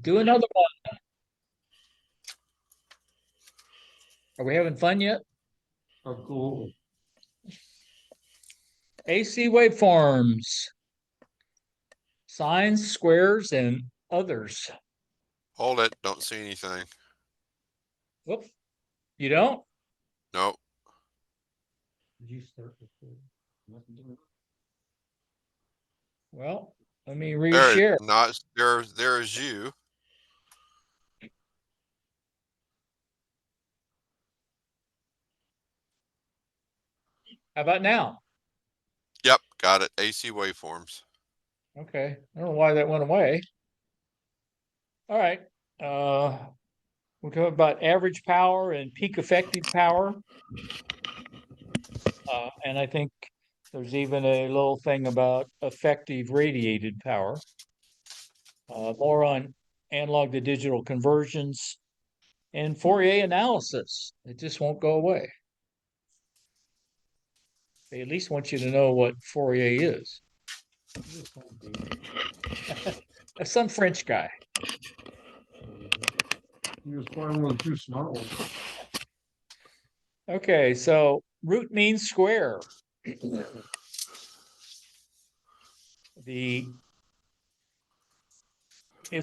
Do another one. Are we having fun yet? Oh, cool. AC waveforms, sines, squares, and others. Hold it. Don't see anything. Whoop. You don't? Nope. Did you start before? Well, let me There, reshare. not there. There's you. How about now? Yep, got it. AC waveforms. Okay. I don't know why that went away. All right. We're talking about average power and peak effective power. And I think there's even a little thing about effective radiated power. More on analog to digital conversions and Fourier analysis. It just won't go away. They at least want you to know what Fourier is. Some French guy. He was probably one of the two smart ones. Okay, so root mean square. It's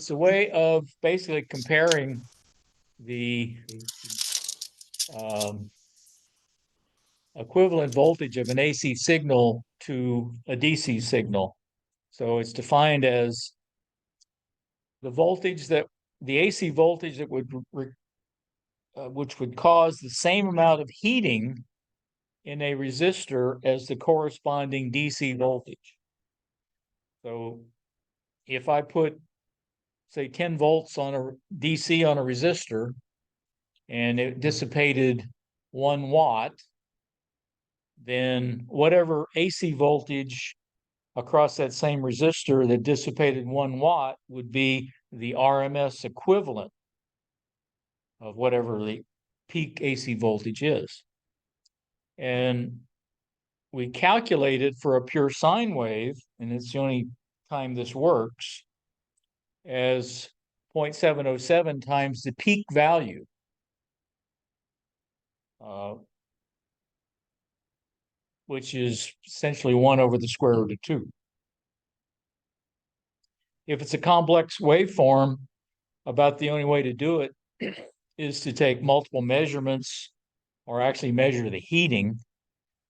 a way of basically comparing the equivalent voltage of an AC signal to a DC signal. So it's defined as the voltage that the AC voltage that would which would cause the same amount of heating in a resistor as the corresponding DC voltage. So if I put, say, 10 volts on a DC on a resistor and it dissipated 1 watt, then whatever AC voltage across that same resistor that dissipated 1 watt would be the RMS equivalent of whatever the peak AC voltage is. And we calculated for a pure sine wave, and it's the only time this works, as 0.707 times the peak value. Which is essentially 1 over the square root of 2. If it's a complex waveform, about the only way to do it is to take multiple measurements or actually measure the heating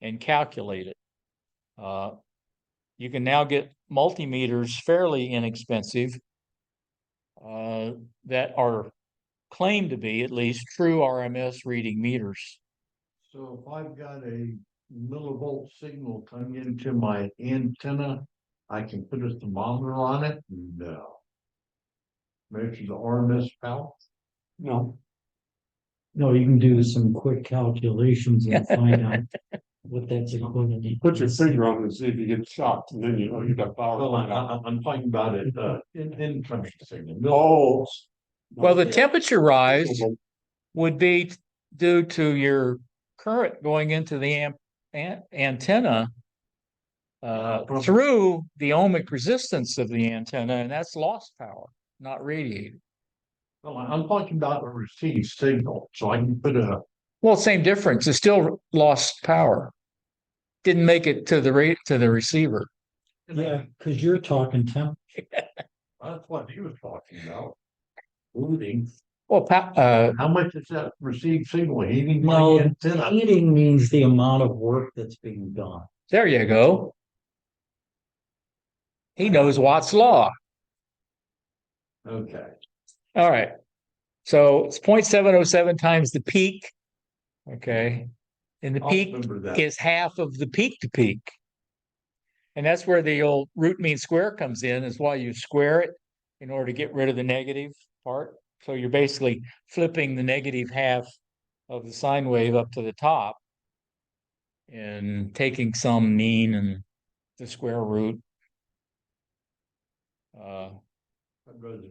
and calculate it. You can now get multimeters fairly inexpensive that are claimed to be at least true RMS reading meters. So if I've got a millivolt signal coming into my antenna, I can put a thermometer on it? No. Measure the RMS power? No. No, you can do some quick calculations and find out what that's equivalent to. Put your finger on it and see if you get shocked, and then you know you got power. Well, I'm talking about it in country signal. Oh. Well, the temperature rise would be due to your current going into the antenna through the ohmic resistance of the antenna, and that's lost power, not radiated. Well, I'm talking about a received signal, so I can put a. Well, same difference. It's still lost power. Didn't make it to the receiver. Yeah, because you're talking temperature. That's what he was talking about. Heating. Well, how much is that received signal heating? No, heating means the amount of work that's being done. There you go. He knows Watt's law. Okay. All right. So it's 0.707 times the peak. Okay. And the peak is half of the peak to peak. And that's where the old root mean square comes in, is why you square it in order to get rid of the negative part. So you're basically flipping the negative half of the sine wave up to the top and taking some mean and the square root.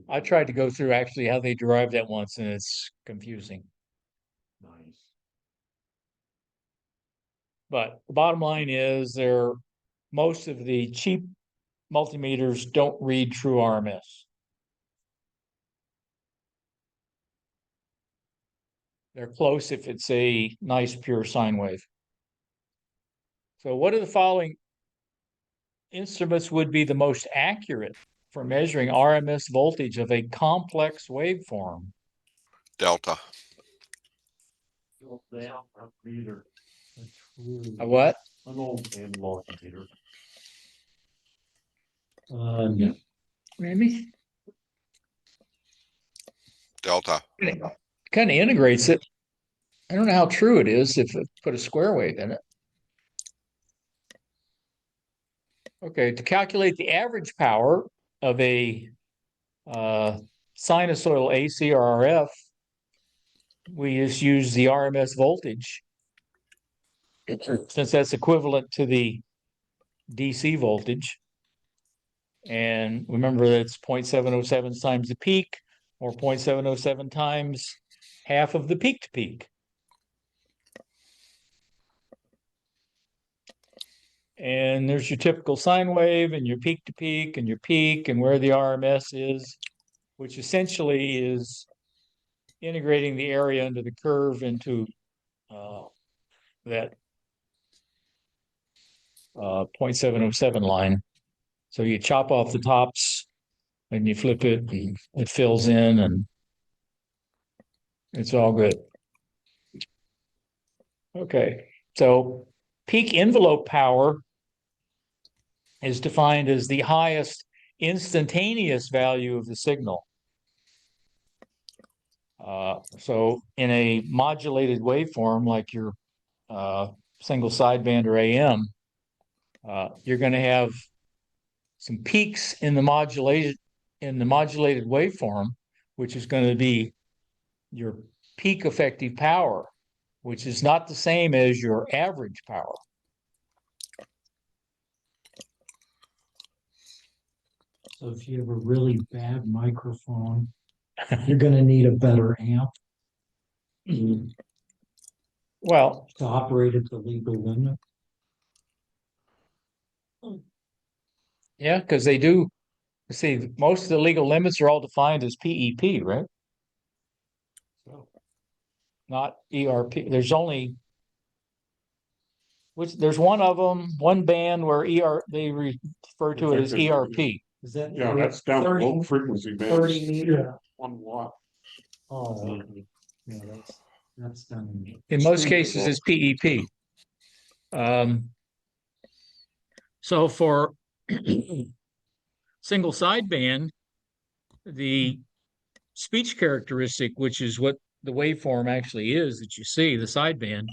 I tried to go through actually how they derived that once, and it's confusing. Nice. But the bottom line is most of the cheap multimeters don't read true RMS. They're close if it's a nice pure sine wave. So what of the following instruments would be the most accurate for measuring RMS voltage of a complex waveform? Delta. Meter, A what? an old analog meter. No. Maybe. Delta. Kind of integrates it. I don't know how true it is if it put a square wave in it. Okay, to calculate the average power of a sinusoidal AC or RF, we just use the RMS voltage since that's equivalent to the DC voltage. And remember that's 0.707 times the peak, or 0.707 times half of the peak to peak. And there's your typical sine wave and your peak to peak and your peak and where the RMS is, which essentially is integrating the area under the curve into that 0.707 line. So you chop off the tops and you flip it and it fills in and it's all good. Okay, so peak envelope power is defined as the highest instantaneous value of the signal. So in a modulated waveform like your single sideband or AM, you're going to have some peaks in the modulated waveform, which is going to be your peak effective power, which is not the same as your average power. So if you have a really bad microphone, you're gonna need a better amp Well, to operate at the legal limit. yeah, because they do. See, most of the legal limits are all defined as PEP, right? Not ERP. There's only there's one of them, one band where they refer to it as ERP. Is that? Yeah, that's down 30 low frequency bands. 30 meter. 1 watt. Oh, yeah, that's done. In most cases, it's PEP. So for single sideband, the speech characteristic, which is what the waveform actually is that you see, the sideband,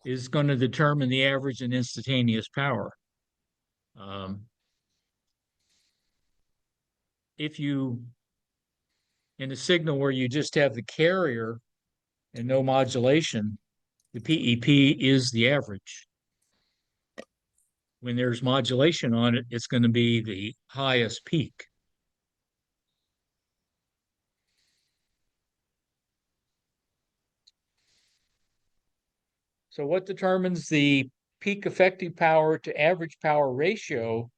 is going to determine the average and instantaneous power. If you, in a signal where you just have the carrier and no modulation, the PEP is the average. When there's modulation on it, it's going to be the highest peak. So what determines the peak effective power to average power ratio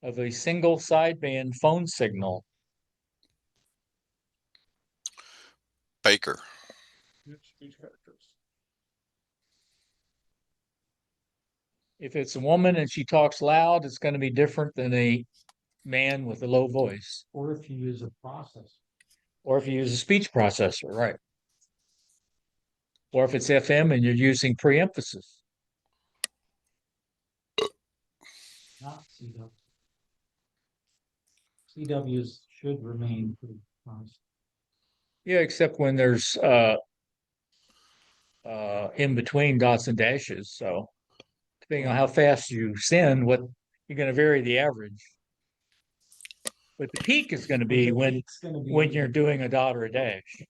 of a single sideband phone signal? Baker. If it's a woman and she talks loud, it's going to be different than a man with a low voice. Or if you use a processor. Or if you use a speech processor, right? Or if it's FM and you're using preemphasis. Not CW. CWs should remain pretty constant. Yeah, except when there's in between dots and dashes. So depending on how fast you send, what you're going to vary the average. But the peak is going to be when you're doing a dot or a dash.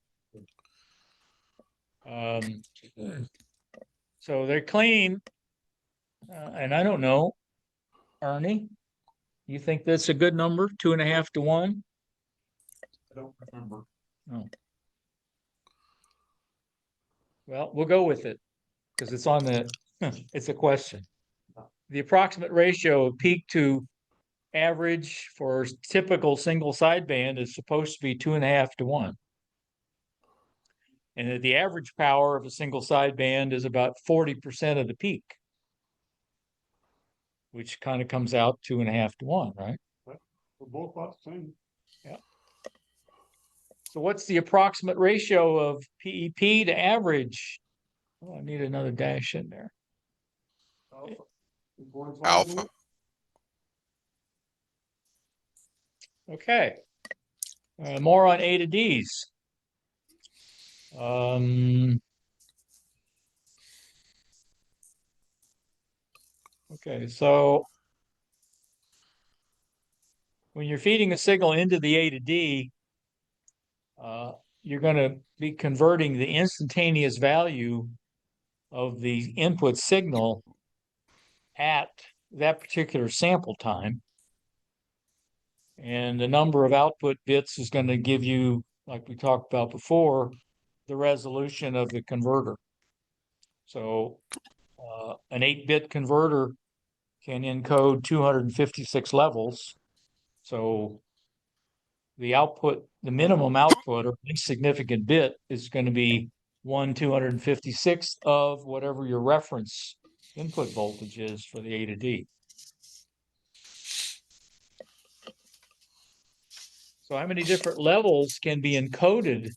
So they claim, and I don't know, Ernie, you think that's a good number, 2.5 to 1? I don't remember. Oh. Well, we'll go with it because it's on the, it's a question. The approximate ratio of peak to average for typical single sideband is supposed to be 2.5 to 1. and that the average power of a single sideband is about 40% of the peak, which kind of comes out 2.5 to 1, right? We're both about the same. So what's the approximate ratio of PEP to average? Oh, I need another dash in there. Alpha. Okay. More on A to Ds. Okay, so when you're feeding a signal into the A to D, you're going to be converting the instantaneous value of the input signal at that particular sample time. And the number of output bits is going to give you, like we talked about before, the resolution of the converter. So an 8-bit converter can encode 256 levels. So the output, the minimum output or least significant bit is going to be 1/256th of whatever your reference input voltage is for the A to D. So how many different levels can be encoded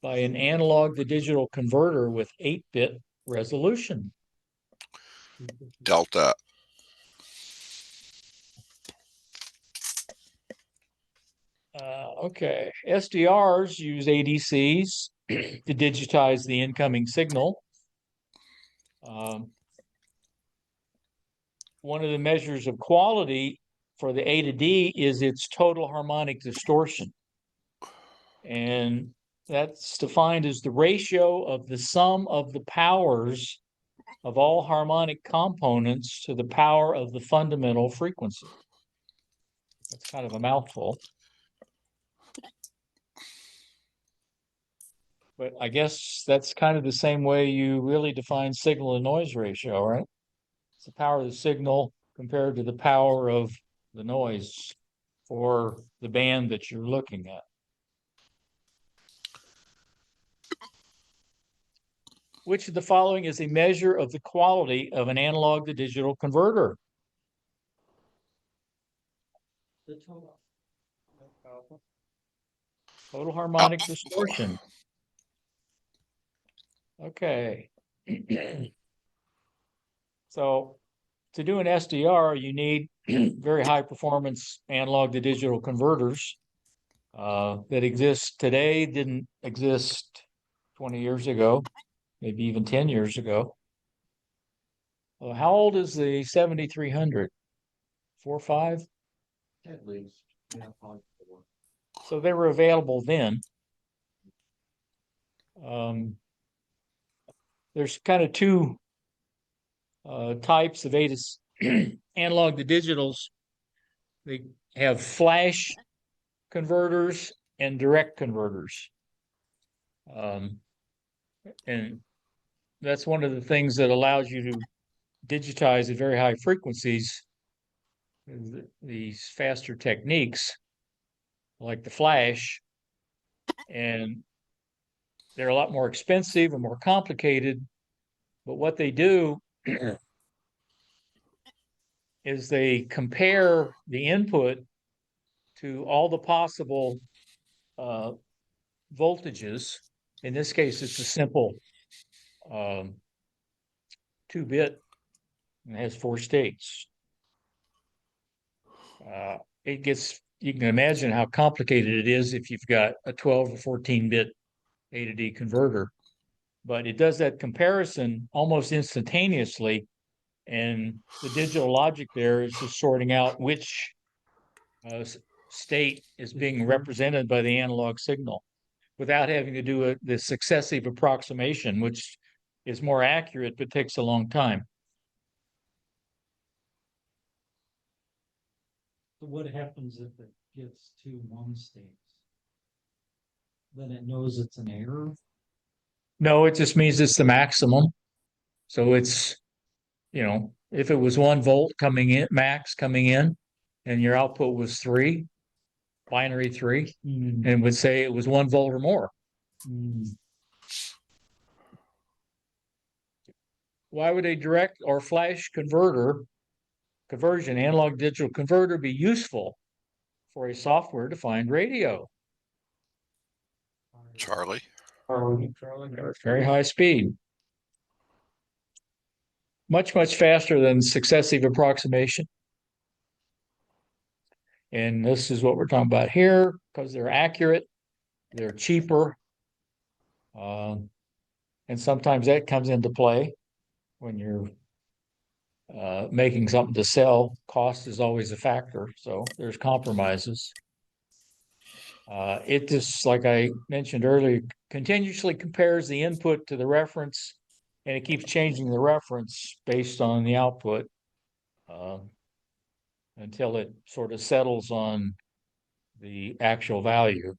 by an analog to digital converter with 8-bit resolution? Delta. Okay, SDRs use ADCs to digitize the incoming signal. One of the measures of quality for the A to D is its total harmonic distortion. And that's defined as the ratio of the sum of the powers of all harmonic components to the power of the fundamental frequency. That's kind of a mouthful. But I guess that's kind of the same way you really define signal to noise ratio, right? It's the power of the signal compared to the power of the noise for the band that you're looking at. Which of the following is a measure of the quality of an analog to digital converter? The total. Total harmonic distortion. Okay. So to do an SDR, you need very high performance analog to digital converters that exist today, didn't exist 20 years ago, maybe even 10 years ago. How old is the 7300? 4 or 5? At least, yeah, probably 4. So they were available then. There's kind of two types of analog to digitals. They have flash converters and direct converters. And that's one of the things that allows you to digitize at very high frequencies. These faster techniques like the flash, and they're a lot more expensive and more complicated. But what they do is they compare the input to all the possible voltages. In this case, it's a simple 2-bit and has 4 states. You can imagine how complicated it is if you've got a 12 or 14-bit A to D converter. But it does that comparison almost instantaneously, and the digital logic there is just sorting out which state is being represented by the analog signal without having to do the successive approximation, which is more accurate but takes a long time. So what happens if it gets to 1 state? Then it knows it's an error? No, it just means it's the maximum. So it's, if it was 1 volt coming in, max coming in, and your output was 3, binary 3, and would say it was 1 volt or more. why would a direct or flash conversion, analog digital converter be useful for a software-defined radio? Charlie. Very high speed. Much, much faster than successive approximation. And this is what we're talking about here, because they're accurate, they're cheaper. And sometimes that comes into play when you're making something to sell. Cost is always a factor, so there's compromises. It just, like I mentioned earlier, continuously compares the input to the reference, and it keeps changing the reference based on the output until it sort of settles on the actual value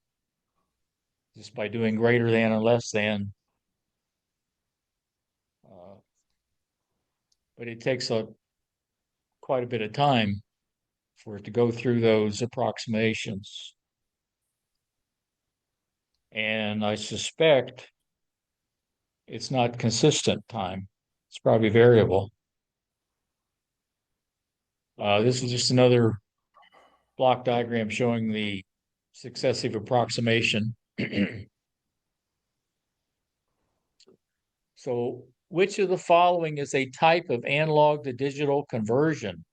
just by doing greater than or less than. But it takes quite a bit of time for it to go through those approximations. And I suspect it's not consistent time. It's probably variable. This is just another block diagram showing the successive approximation. So which of the following is a type of analog to digital conversion?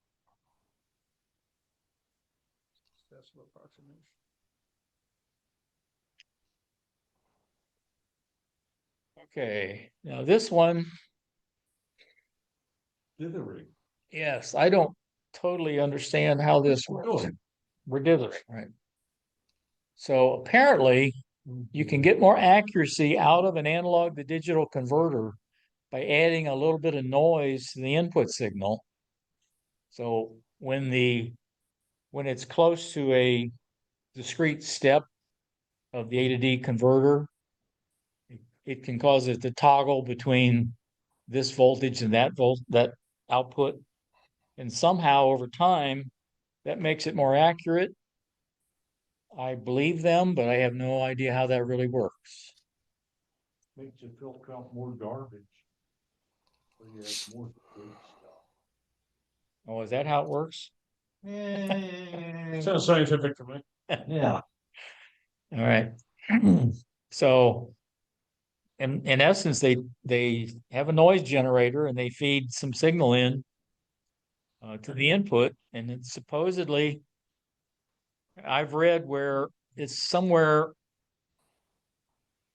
Okay, now this one, Dithering. yes, I don't totally understand how this works. We're dithering, right? So apparently you can get more accuracy out of an analog to digital converter by adding a little bit of noise to the input signal. So when it's close to a discrete step of the A to D converter, it can cause it to toggle between this voltage and that output. And somehow over time, that makes it more accurate. I believe them, but I have no idea how that really works. Makes you filter out more garbage. So you have more good stuff. Oh, is that how it works? Sounds scientific to me. Yeah. All right. So in essence, they have a noise generator and they feed some signal in to the input, and it's supposedly, I've read where it's somewhere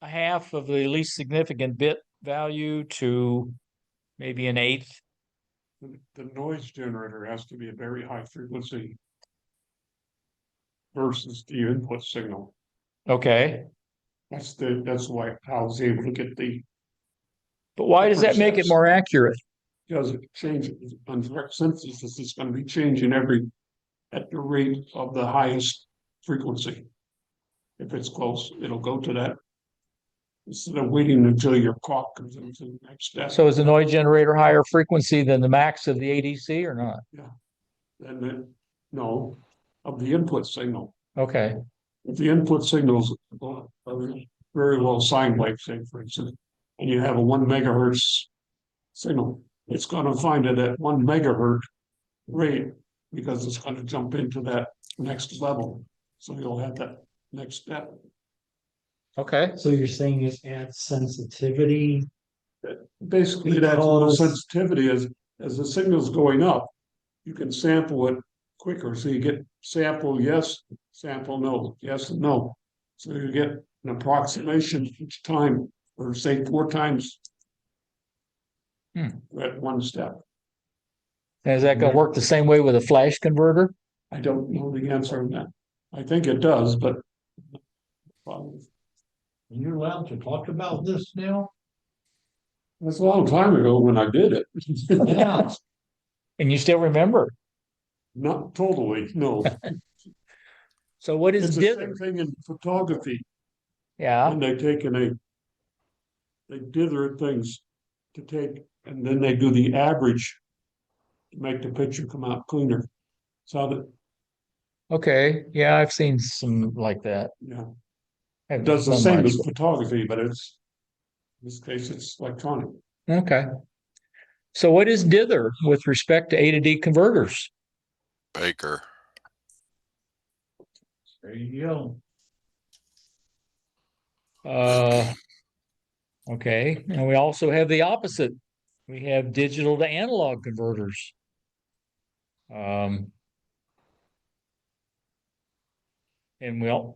a half of the least significant bit value to maybe an eighth. The noise generator has to be a very high frequency versus the input signal. Okay, That's why I was able to get but why does that make it more accurate? because it changes on direct synthesis. It's going to be changing at the rate of the highest frequency. If it's close, it'll go to that instead of waiting until your clock comes into the next step. So is the noise generator higher frequency than the max of the ADC or not? And then, no, of the input signal. Okay, If the input signals are very well sine wave, say for instance, and you have a 1 megahertz signal, it's going to find it at 1 megahertz rate because it's going to jump into that next level. So you'll have that next step. okay. So you're saying it adds sensitivity? Basically, that's what Because- sensitivity is. As the signal's going up, you can sample it quicker. So you get sample yes, sample no, yes and no. So you get an approximation each time, or say 4 times at one step. And is that going to work the same way with a flash converter? I don't know the answer on that. I think it does, but You're allowed to talk about this now? that's a long time ago when I did it. Yeah. And you still remember? Not totally, no. So what is It's the dither? same thing in photography. Yeah, And they take they dither things to take, and then they do the average to make the picture come out cleaner. So that, okay. Yeah, I've seen some like that. yeah, Haven't it does the done same much. as photography, but in this case, it's electronic. Okay. So what is dither with respect to A to D converters? Baker. There you go. Okay, and we also have the opposite. We have digital to analog converters. And we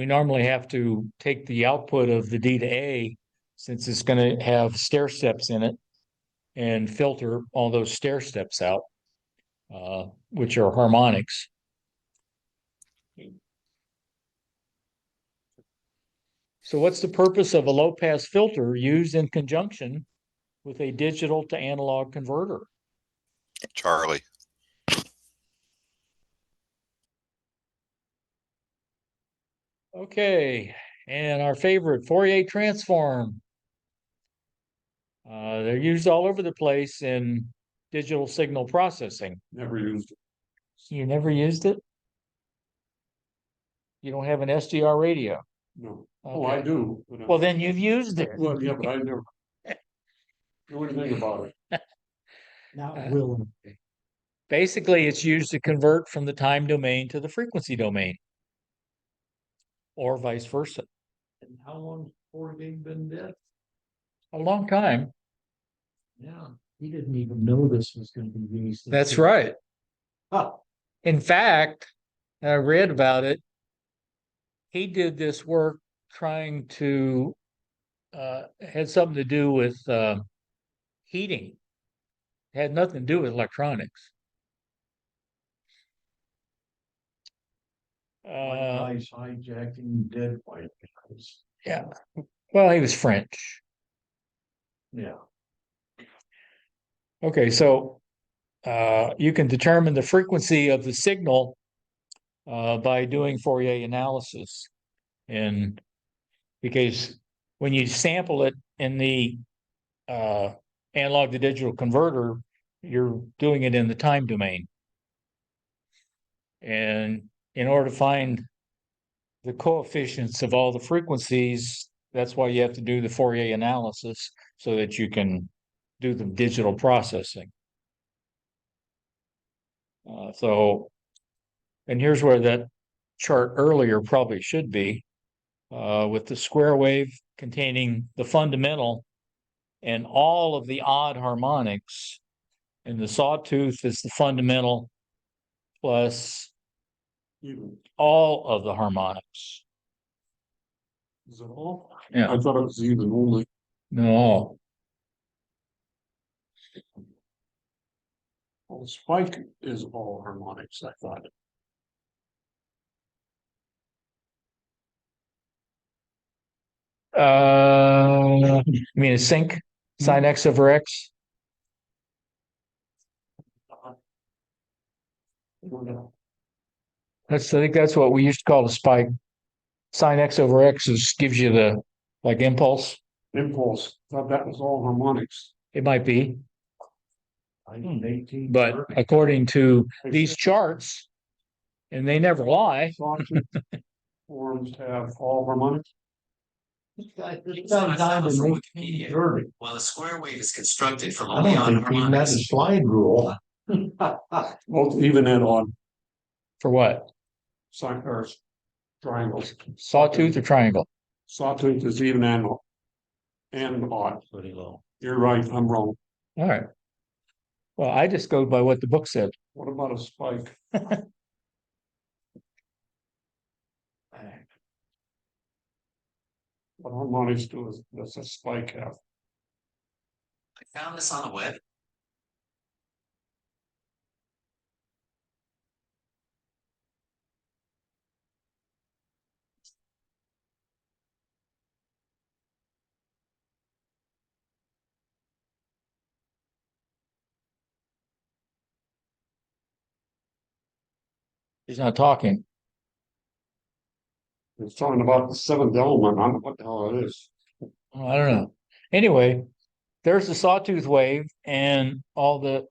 normally have to take the output of the D to A, since it's going to have stair steps in it, and filter all those stair steps out, which are harmonics. So what's the purpose of a low pass filter used in conjunction with a digital to analog converter? Charlie. Okay, and our favorite Fourier transform. They're used all over the place in digital signal processing. Never used it. You never used it? You don't have an SDR radio? No. Oh, I do. Well, then you've used it. Well, yeah, but I never do anything about it. Not willing. Basically, it's used to convert from the time domain to the frequency domain, or vice versa. And how long's Fourier been dead? A long time. Yeah. He didn't even know this was gonna be used. That's right. Huh. In fact, I read about it. He did this work trying to, had something to do with heating. It had nothing to do with electronics. White guys hijacking dead white guys. Yeah. Well, he was French. Yeah. Okay, so you can determine the frequency of the signal by doing Fourier analysis. And because when you sample it in the analog to digital converter, you're doing it in the time domain. And in order to find the coefficients of all the frequencies, that's why you have to do the Fourier analysis, so that you can do the digital processing. And here's where that chart earlier probably should be, with the square wave containing the fundamental and all of the odd harmonics, and the sawtooth is the fundamental plus Even. all of the harmonics. Is it all? Yeah. I thought it was even only. No. Well, the spike is all harmonics, I thought. I mean, a sync, sine x over x. I think that's what we used to call a spike. Sine x over x gives you the like impulse. Impulse, thought that was all harmonics. It might be, 18. but according to these charts, and they never lie. Sawtooth forms have all harmonics. This guy died in Wikipedia. 1830. While a square wave is constructed from I only don't on think he met a harmonics, slide rule. Both even and odd For what? sine or triangles. Sawtooth or triangle? Sawtooth is even and odd. Pretty low. You're right, I'm wrong. All right. Well, I just go by what the book said. What about a spike? What harmonics does a spike have? I found this on the web. He's not talking. It's talking about the seventh element. I don't know what the hell it is. I don't know. Anyway, there's the sawtooth wave and all the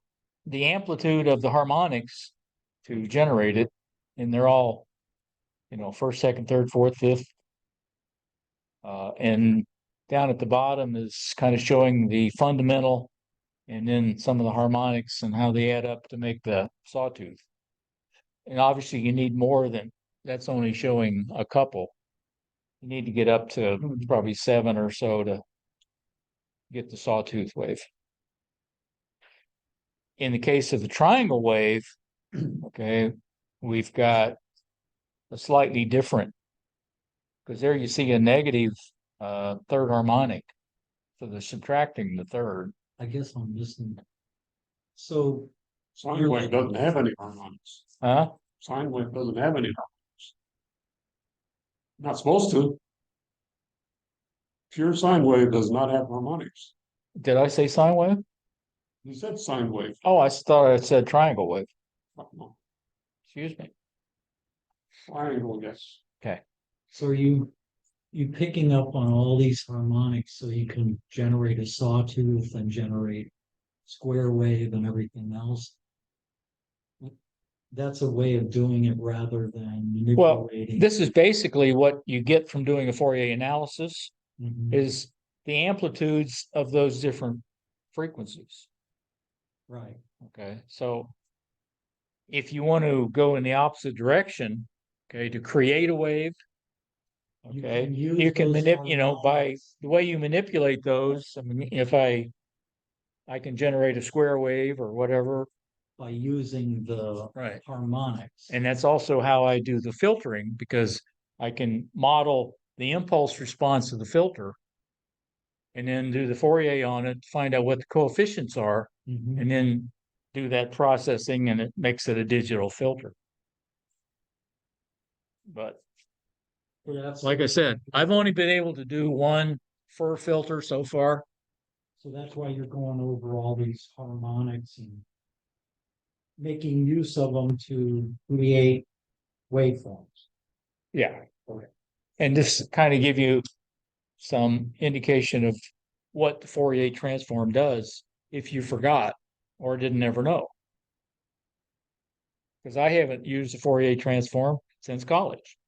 amplitude of the harmonics to generate it, and they're all, first, second, third, fourth, fifth. And down at the bottom is kind of showing the fundamental and then some of the harmonics and how they add up to make the sawtooth. And obviously you need more than, that's only showing a couple. You need to get up to probably 7 or so to get the sawtooth wave. In the case of the triangle wave, okay, we've got a slightly different, because there you see a negative third harmonic. So they're subtracting the third. I guess I'm missing. So, Sine wave doesn't have any harmonics. Huh? Sine wave doesn't have any harmonics. Not supposed to. Pure sine wave does not have harmonics. Did I say sine wave? You said sine wave. Oh, I thought I said triangle wave. No, Excuse me. triangle, yes. Okay. so are you picking up on all these harmonics so you can generate a sawtooth and generate square wave and everything else? That's a way of doing it rather than manipulating. This is basically what you get from doing a Fourier analysis Mhm. is the amplitudes of those different frequencies. Right. Okay, so if you want to go in the opposite direction, okay, to create a wave, You okay, can use you can those by harmonics. the way you manipulate those. I mean, if I can generate a square wave or whatever, By using the right? harmonics. And that's also how I do the filtering, because I can model the impulse response of the filter and then do the Fourier on it, find out what the coefficients are, Mhm. and then do that processing, and it makes it a digital filter. But So that's like I said, I've only been able to do one fur filter so far. So that's why you're going over all these harmonics and making use of them to create waveforms. Yeah. And this kind of give you some indication of what the Fourier transform does if you forgot or didn't ever know. Because I haven't used the Fourier transform since college.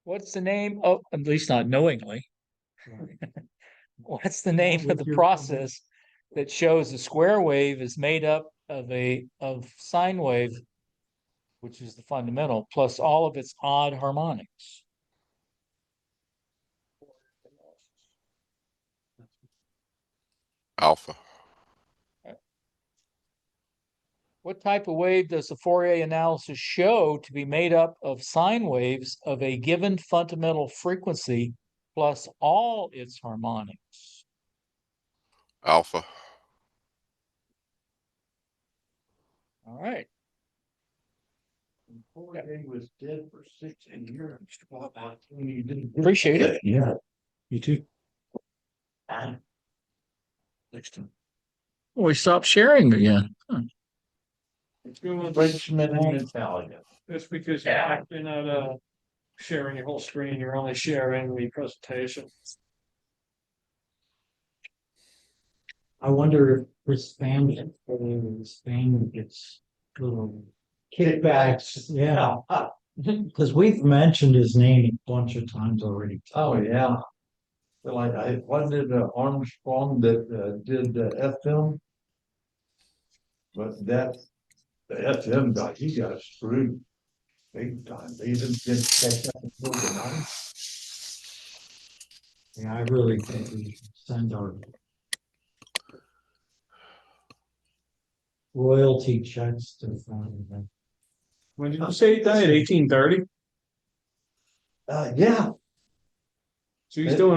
What's the name of, at least not knowingly, what's the name of the process that shows the square wave is made up of sine wave, which is the fundamental, plus all of its odd harmonics? Alpha. What type of wave does the Fourier analysis show to be made up of sine waves of a given fundamental frequency plus all its harmonics? Alpha. All right. Fourier was dead for 16 years. Appreciate it. Yeah. You too. Next time. We stopped sharing again. Huh. Frenchman and Italian. That's because you're not sharing your whole screen, you're only sharing the presentation. I wonder if Hispanic gets little kickbacks. Yeah. Because we've mentioned his name a bunch of times already. Oh, yeah. Like, wasn't it Armstrong that did the FM? But the FM guy, he got screwed big time. They didn't get catch up until the 90s. Yeah, I really think we should send our royalty checks to them. When did you say he died? 1830? Yeah. So he's doing